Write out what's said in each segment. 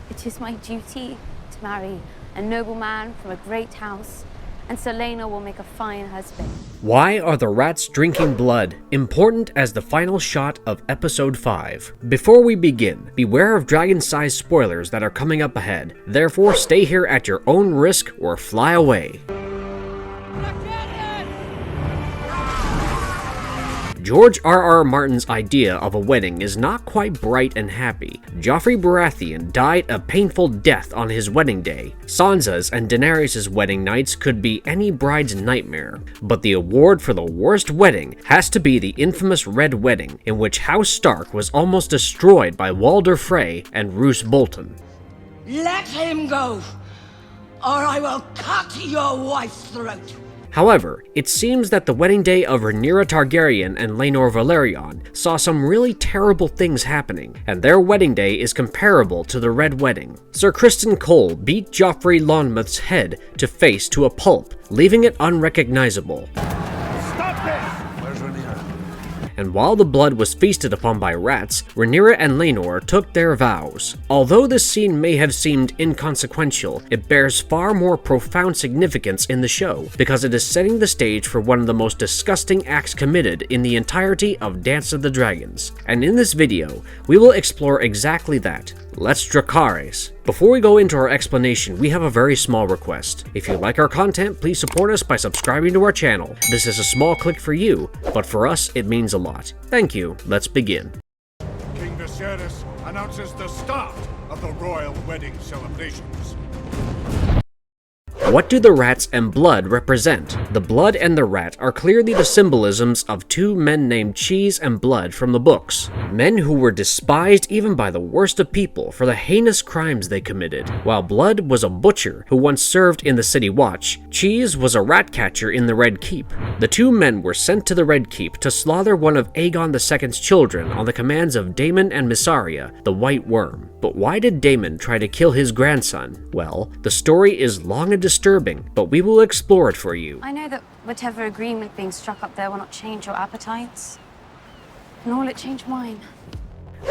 It is my duty to marry a nobleman from a great house, and Selena will make a fine husband. Why are the rats drinking blood important as the final shot of episode 5? Before we begin, beware of dragon-sized spoilers that are coming up ahead. Therefore, stay here at your own risk or fly away. George R.R. Martin's idea of a wedding is not quite bright and happy. Joffrey Baratheon died a painful death on his wedding day. Sansa's and Daenerys' wedding nights could be any bride's nightmare. But the award for the worst wedding has to be the infamous Red Wedding, in which House Stark was almost destroyed by Walder Frey and Roose Bolton. Let him go, or I will cut your wife's throat. However, it seems that the wedding day of Rhaenyra Targaryen and Laenor Velaryon saw some really terrible things happening, and their wedding day is comparable to the Red Wedding. Sir Criston Cole beat Joffrey Lonmouth's head to face to a pulp, leaving it unrecognizable. Stop this! Where's Rhaenyra? And while the blood was feasted upon by rats, Rhaenyra and Laenor took their vows. Although this scene may have seemed inconsequential, it bears far more profound significance in the show, because it is setting the stage for one of the most disgusting acts committed in the entirety of Dance of the Dragons. And in this video, we will explore exactly that. Let's Dracarys. Before we go into our explanation, we have a very small request. If you like our content, please support us by subscribing to our channel. This is a small click for you, but for us, it means a lot. Thank you. Let's begin. King Viserys announces the start of the royal wedding celebrations. What do the rats and blood represent? The blood and the rat are clearly the symbolisms of two men named Cheese and Blood from the books. Men who were despised even by the worst of people for the heinous crimes they committed. While Blood was a butcher who once served in the City Watch, Cheese was a rat catcher in the Red Keep. The two men were sent to the Red Keep to slaughter one of Aegon II's children on the commands of Daemon and Mysaria, the White Worm. But why did Daemon try to kill his grandson? Well, the story is long and disturbing, but we will explore it for you. I know that whatever agreement being struck up there will not change your appetites, nor will it change mine.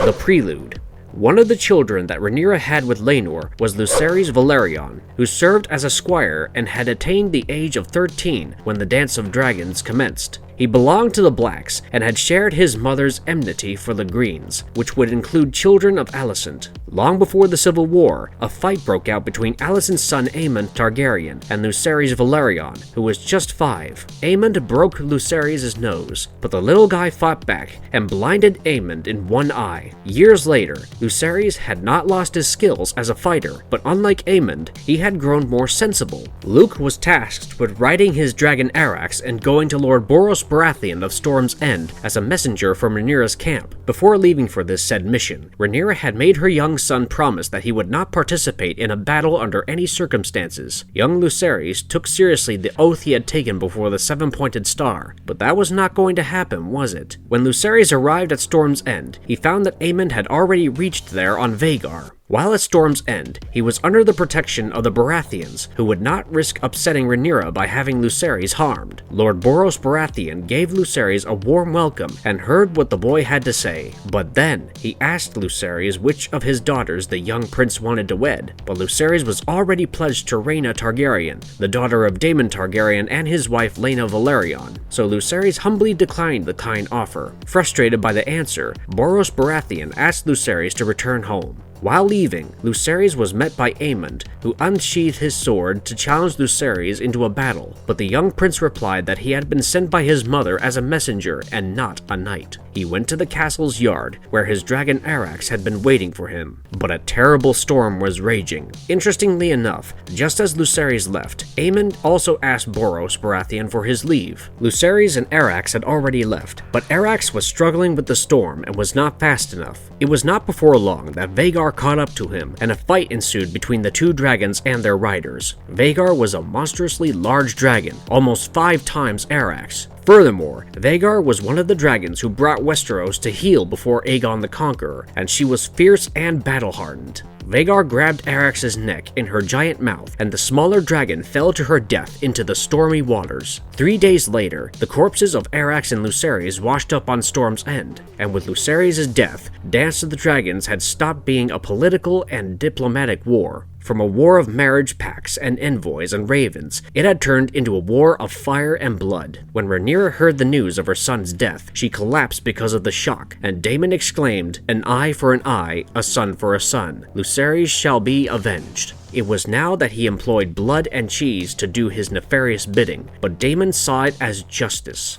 The Prelude. One of the children that Rhaenyra had with Laenor was Viserys Velaryon, who served as a squire and had attained the age of 13 when the Dance of Dragons commenced. He belonged to the Blacks and had shared his mother's enmity for the Greens, which would include children of Alicent. Long before the Civil War, a fight broke out between Alicent's son Aemond Targaryen and Viserys Velaryon, who was just 5. Aemond broke Viserys' nose, but the little guy fought back and blinded Aemond in one eye. Years later, Viserys had not lost his skills as a fighter, but unlike Aemond, he had grown more sensible. Luke was tasked with riding his dragon Arax and going to Lord Boros Baratheon of Storm's End as a messenger from Rhaenyra's camp. Before leaving for this said mission, Rhaenyra had made her young son promise that he would not participate in a battle under any circumstances. Young Viserys took seriously the oath he had taken before the Seven-Pointed Star, but that was not going to happen, was it? When Viserys arrived at Storm's End, he found that Aemond had already reached there on Vhagar. While at Storm's End, he was under the protection of the Baratheons, who would not risk upsetting Rhaenyra by having Viserys harmed. Lord Boros Baratheon gave Viserys a warm welcome and heard what the boy had to say. But then, he asked Viserys which of his daughters the young prince wanted to wed, but Viserys was already pledged to Rhaena Targaryen, the daughter of Daemon Targaryen and his wife Laena Velaryon, so Viserys humbly declined the kind offer. Frustrated by the answer, Boros Baratheon asked Viserys to return home. While leaving, Viserys was met by Aemond, who unsheathed his sword to challenge Viserys into a battle, but the young prince replied that he had been sent by his mother as a messenger and not a knight. He went to the castle's yard, where his dragon Arax had been waiting for him, but a terrible storm was raging. Interestingly enough, just as Viserys left, Aemond also asked Boros Baratheon for his leave. Viserys and Arax had already left, but Arax was struggling with the storm and was not fast enough. It was not before long that Vhagar caught up to him, and a fight ensued between the two dragons and their riders. Vhagar was a monstrously large dragon, almost 5 times Arax. Furthermore, Vhagar was one of the dragons who brought Westeros to heel before Aegon the Conqueror, and she was fierce and battle-hardened. Vhagar grabbed Arrax's neck in her giant mouth, and the smaller dragon fell to her death into the stormy waters. 3 days later, the corpses of Arrax and Lucerys washed up on Storm's End, and with Lucerys' death, Dance of the Dragons had stopped being a political and diplomatic war. From a war of marriage pacts and envoys and ravens, it had turned into a war of fire and blood. When Rhaenyra heard the news of her son's death, she collapsed because of the shock, and Daemon exclaimed, "An eye for an eye, a son for a son. Lucerys shall be avenged." It was now that he employed blood and cheese to do his nefarious bidding, but Daemon saw it as justice.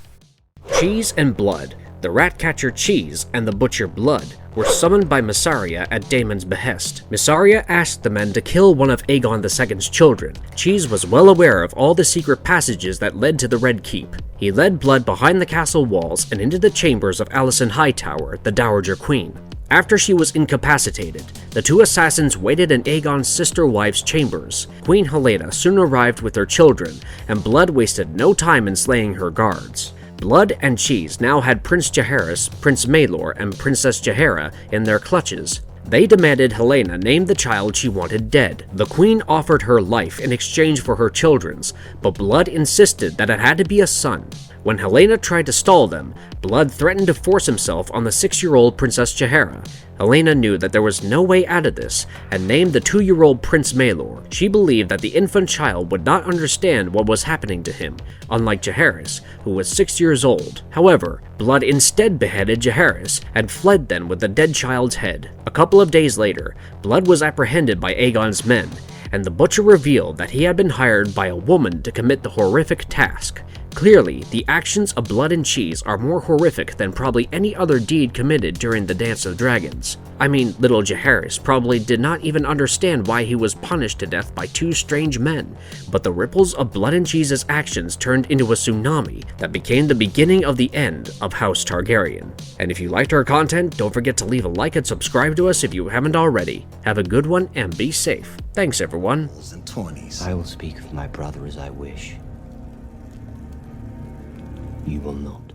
Cheese and blood, the Ratcatcher Cheese and the Butcher Blood, were summoned by Mysaria at Daemon's behest. Mysaria asked the men to kill one of Aegon II's children. Cheese was well aware of all the secret passages that led to the Red Keep. He led Blood behind the castle walls and into the chambers of Alicent Hightower, the Dowager Queen. After she was incapacitated, the two assassins waited in Aegon's sister-wife's chambers. Queen Helena soon arrived with her children, and Blood wasted no time in slaying her guards. Blood and Cheese now had Prince Jaehaerys, Prince Maelor, and Princess Jaehaera in their clutches. They demanded Helena name the child she wanted dead. The queen offered her life in exchange for her children's, but Blood insisted that it had to be a son. When Helena tried to stall them, Blood threatened to force himself on the 6-year-old Princess Jaehaera. Helena knew that there was no way out of this, and named the 2-year-old Prince Maelor. She believed that the infant child would not understand what was happening to him, unlike Jaehaerys, who was 6 years old. However, Blood instead beheaded Jaehaerys, and fled then with the dead child's head. A couple of days later, Blood was apprehended by Aegon's men, and the Butcher revealed that he had been hired by a woman to commit the horrific task. Clearly, the actions of Blood and Cheese are more horrific than probably any other deed committed during the Dance of Dragons. I mean, little Jaehaerys probably did not even understand why he was punished to death by 2 strange men, but the ripples of Blood and Cheese's actions turned into a tsunami that became the beginning of the end of House Targaryen. And if you liked our content, don't forget to leave a like and subscribe to us if you haven't already. Have a good one and be safe. Thanks everyone. And 20s. I will speak of my brother as I wish. You will not.